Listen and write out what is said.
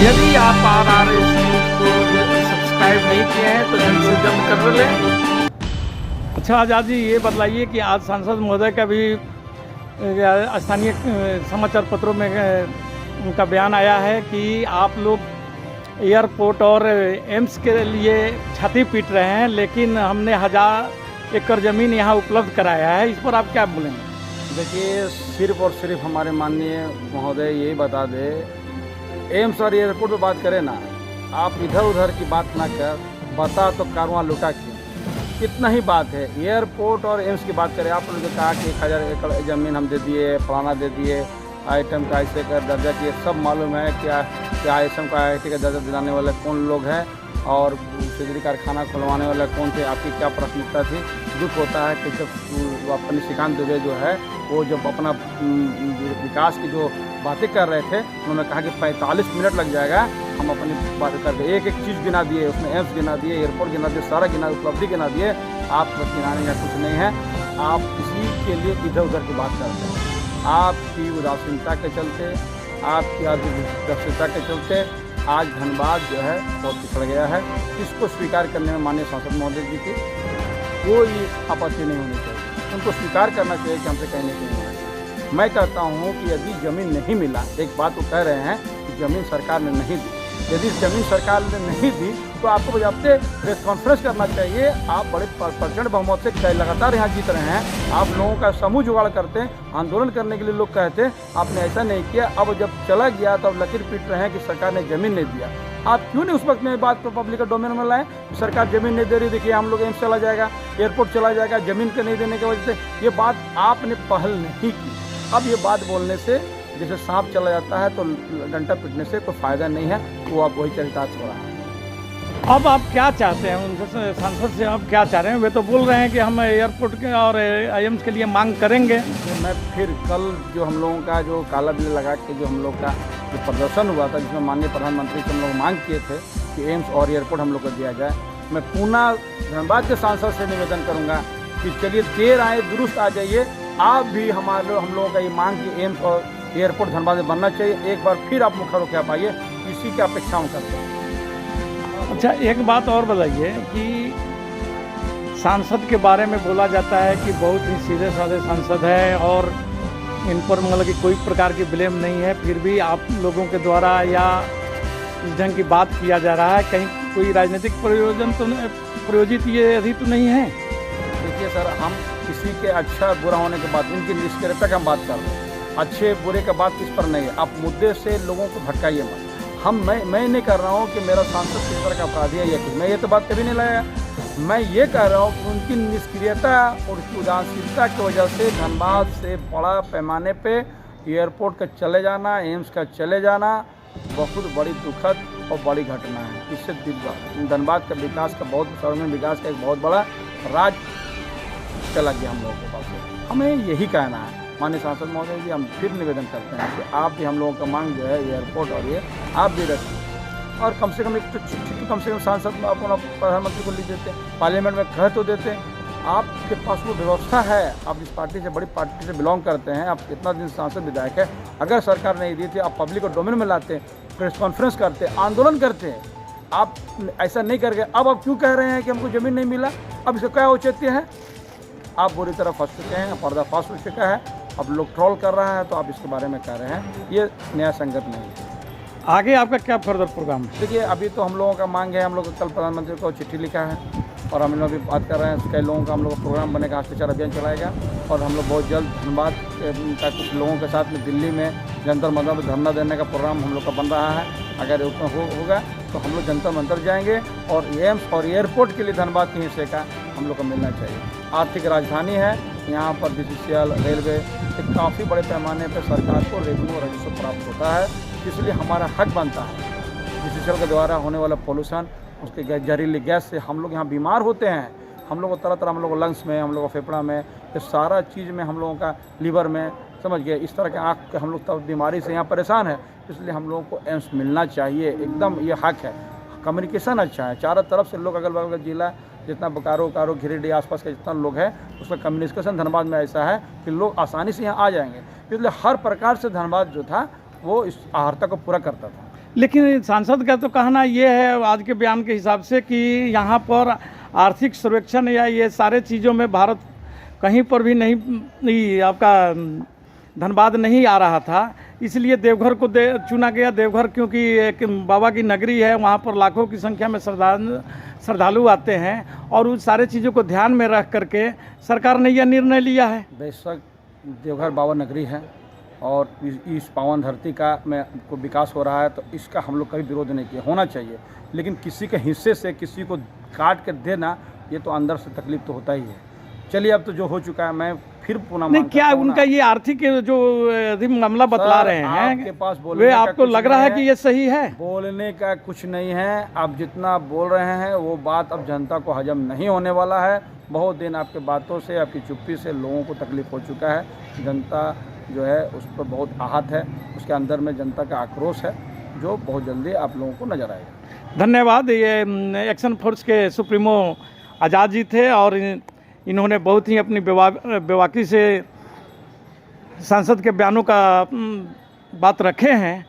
यदि आप RRS को सब्सक्राइब नहीं किए हैं तो जल्द से जल्द कर लें। अच्छा आज़ाद जी, ये बतलाइए कि आज सांसद महोदय का भी स्थानीय समाचार पत्रों में उनका बयान आया है कि आप लोग एयरपोर्ट और एम्स के लिए छाती पीट रहे हैं, लेकिन हमने 1000 एकड़ ज़मीन यहाँ उपलब्ध कराया है। इस पर आप क्या बोलेंगे? देखिए, सिर्फ और सिर्फ हमारे माननीय महोदय यही बता दे, एम्स और एयरपोर्ट पे बात करें ना, आप इधर उधर की बात ना कर, बता तो कारवां लुटा क्यों, इतना ही बात है। एयरपोर्ट और एम्स की बात करें, आप लोगों ने कहा कि 1000 एकड़ ज़मीन हम दे दिए, फलाना दे दिए, आइटम का ऐसे कर दर्जा किए, सब मालूम है क्या आइटम का IIT का दर्जा दिलाने वाले कौन लोग हैं और बिजली कारखाना खुलवाने वाले कौन थे, आपकी क्या प्राथमिकता थी। दुख होता है कि जब अपने श्रीकांत दुबे जो है वो जब अपना विकास की जो बातें कर रहे थे, उन्होंने कहा कि 45 मिनट लग जाएगा, हम अपनी बात करके एक एक चीज़ गिना दिए, उसमें एम्स गिना दिए, एयरपोर्ट गिना दिए, सारा गिना, उपलब्धि गिना दिए। आप गिनाने का कुछ नहीं है, आप किसी के लिए इधर उधर की बात करते हैं। आपकी उदासीनता के चलते, आपकी अदृश्यता के चलते आज धनबाद जो है बहुत पिछड़ गया है। इसको स्वीकार करने में माननीय सांसद महोदय जी की कोई आपत्ति नहीं होनी चाहिए, उनको स्वीकार करना चाहिए कि हमसे कहने के नहीं है। मैं कहता हूँ कि यदि ज़मीन नहीं मिला, एक बात वो कह रहे हैं कि ज़मीन सरकार ने नहीं दी, यदि ज़मीन सरकार ने नहीं दी तो आपको बजाते प्रेस कॉन्फ्रेंस करना चाहिए। आप बड़े प्रचंड बहुमत से लगातार यहाँ जीत रहे हैं, आप लोगों का समूह जुगाड़ करते हैं, आंदोलन करने के लिए लोग कहते हैं, आपने ऐसा नहीं किया। अब जब चला गया तब लकीर पीट रहे हैं कि सरकार ने ज़मीन नहीं दिया। आप क्यों नहीं उस वक्त में बात को पब्लिक डोमेन में लाएं? सरकार ज़मीन नहीं दे रही, देखिए हम लोग एम्स चला जाएगा, एयरपोर्ट चला जाएगा, ज़मीन के नहीं देने की वजह से। ये बात आपने पहल नहीं की। अब ये बात बोलने से जैसे सांप चला जाता है तो डंडा पीटने से कोई फ़ायदा नहीं है, वो आप वही चरितार्थ हो रहा है। अब आप क्या चाहते हैं उनसे, सांसद से आप क्या चाह रहे हैं? वे तो बोल रहे हैं कि हम एयरपोर्ट के और एम्स के लिए मांग करेंगे। मैं फिर कल जो हम लोगों का जो काला बिल लगा के जो हम लोग का जो प्रदर्शन हुआ था, जिसमें माननीय प्रधानमंत्री से हम लोग मांग किए थे कि एम्स और एयरपोर्ट हम लोग को दिया जाए, मैं पुनः धनबाद के सांसद से निवेदन करूँगा कि चलिए देर आए दुरुस्त आ जाइए, आप भी हम लोगों का ये मांग कि एम्स और एयरपोर्ट धनबाद में बनना चाहिए। एक बार फिर आप मुखर होकर पाइए, इसी की अपेक्षा हम करते हैं। अच्छा, एक बात और बताइए कि सांसद के बारे में बोला जाता है कि बहुत ही सीधे साधे सांसद है और इन पर मतलब कि कोई प्रकार की ब्लेम नहीं है, फिर भी आप लोगों के द्वारा या इस ढंग की बात किया जा रहा है, कहीं कोई राजनीतिक प्रयोजन तो प्रायोजित ये अभी तो नहीं है? देखिए सर, हम किसी के अच्छा बुरा होने के बाद इनकी निष्क्रियता की हम बात कर रहे हैं, अच्छे बुरे का बात इस पर नहीं है। आप मुद्दे से लोगों को भटकाइए मत। मैं नहीं कर रहा हूँ कि मेरा सांसद किस तरह का अपराधी है या कुछ, मैं ये तो बात कभी नहीं लाया। मैं ये कह रहा हूँ कि उनकी निष्क्रियता और उसकी उदासीनता की वजह से धनबाद से बड़ा पैमाने पे एयरपोर्ट का चले जाना, एम्स का चले जाना बहुत बड़ी दुखद और बड़ी घटना है। इससे धनबाद का विकास का सर्वांगीण विकास का एक बहुत बड़ा राज चला गया हम लोगों के पास। हमें यही कहना है माननीय सांसद महोदय जी, हम फिर निवेदन करते हैं कि आप भी हम लोगों का मांग जो है एयरपोर्ट और ये आप भी रखिए, और कम से कम एक तो चिट्ठी कम से कम सांसद अपना प्रधानमंत्री को लिख देते हैं, पार्लियामेंट में कह तो देते हैं। आपके पास वो व्यवस्था है, आप जिस पार्टी से बड़ी पार्टी से बिलोंग करते हैं, आप कितना दिन सांसद विधायक है, अगर सरकार नहीं दी थी आप पब्लिक को डोमेन में लाते, प्रेस कॉन्फ्रेंस करते, आंदोलन करते हैं। आप ऐसा नहीं करके अब आप क्यों कह रहे हैं कि हमको ज़मीन नहीं मिला? अब इसका क्या औचित्य है? आप बुरी तरह फंस चुके हैं, पर्दाफाश हो चुका है, अब लोग ट्रोल कर रहा है तो आप इसके बारे में कह रहे हैं, ये न्याय संगत नहीं है। आगे आपका क्या फर्दर प्रोग्राम है? देखिए, अभी तो हम लोगों का मांग है, हम लोग कल प्रधानमंत्री को चिट्ठी लिखा है और हम लोग भी बात कर रहे हैं, कई लोगों का हम लोग का प्रोग्राम बनेगा, आज प्रचार अभियान चलाएगा और हम लोग बहुत जल्द धनबाद का कुछ लोगों के साथ में दिल्ली में जंतर मंतर में धरना देने का प्रोग्राम हम लोग का बन रहा है। अगर उसमें होगा तो हम लोग जंतर मंतर जाएंगे और एम्स और एयरपोर्ट के लिए धनबाद के हिस्से का हम लोग को मिलना चाहिए। आर्थिक राजधानी है, यहाँ पर BCCL, रेलवे एक काफ़ी बड़े पैमाने पर सरकार को रेवेन्यू और राजस्व प्राप्त होता है, इसलिए हमारा हक बनता है। BCCL के द्वारा होने वाला पोल्यूशन, उसके जहरीली गैस से हम लोग यहाँ बीमार होते हैं, हम लोग को तरह हम लोग लंग्स में, हम लोग को फेफड़ा में, ये सारा चीज़ में, हम लोगों का लीवर में, समझ गए, इस तरह के आँख के हम लोग तब बीमारी से यहाँ परेशान है। इसलिए हम लोगों को एम्स मिलना चाहिए, एकदम ये हक है। कम्युनिकेशन अच्छा है, चारों तरफ से लोग, अगल बगल का जिला जितना बोकारो गिरिडीह आसपास के जितना लोग हैं, उसका कम्युनिकेशन धनबाद में ऐसा है कि लोग आसानी से यहाँ आ जाएंगे। इसलिए हर प्रकार से धनबाद जो था वो इस आहारता को पूरा करता था। लेकिन सांसद का तो कहना ये है आज के बयान के हिसाब से कि यहाँ पर आर्थिक सर्वेक्षण या ये सारे चीज़ों में भारत कहीं पर भी नहीं आपका धनबाद नहीं आ रहा था, इसलिए देवघर को चुना गया। देवघर क्योंकि एक बाबा की नगरी है, वहाँ पर लाखों की संख्या में श्रद्धालु आते हैं और उन सारे चीज़ों को ध्यान में रख करके सरकार ने यह निर्णय लिया है। बेशक देवघर बाबा नगरी है और इस पावन धरती का में को विकास हो रहा है, तो इसका हम लोग कभी विरोध नहीं किया, होना चाहिए। लेकिन किसी के हिस्से से किसी को काट कर देना, ये तो अंदर से तकलीफ तो होता ही है। चलिए, अब तो जो हो चुका है, मैं फिर पुनः नहीं, क्या उनका ये आर्थिक जो मामला बतला रहे हैं आपके पास वे आपको लग रहा है कि ये सही है? बोलने का कुछ नहीं है। आप जितना बोल रहे हैं वो बात अब जनता को हजम नहीं होने वाला है। बहुत दिन आपके बातों से, आपकी चुप्पी से लोगों को तकलीफ हो चुका है। जनता जो है उस पर बहुत आहत है, उसके अंदर में जनता का आक्रोश है, जो बहुत जल्दी आप लोगों को नजर आएगा। धन्यवाद। ये एक्शन फोर्स के सुप्रीमो आज़ाद जी थे और इन्होंने बहुत ही अपनी बेबाकी से सांसद के बयानों का बात रखे हैं।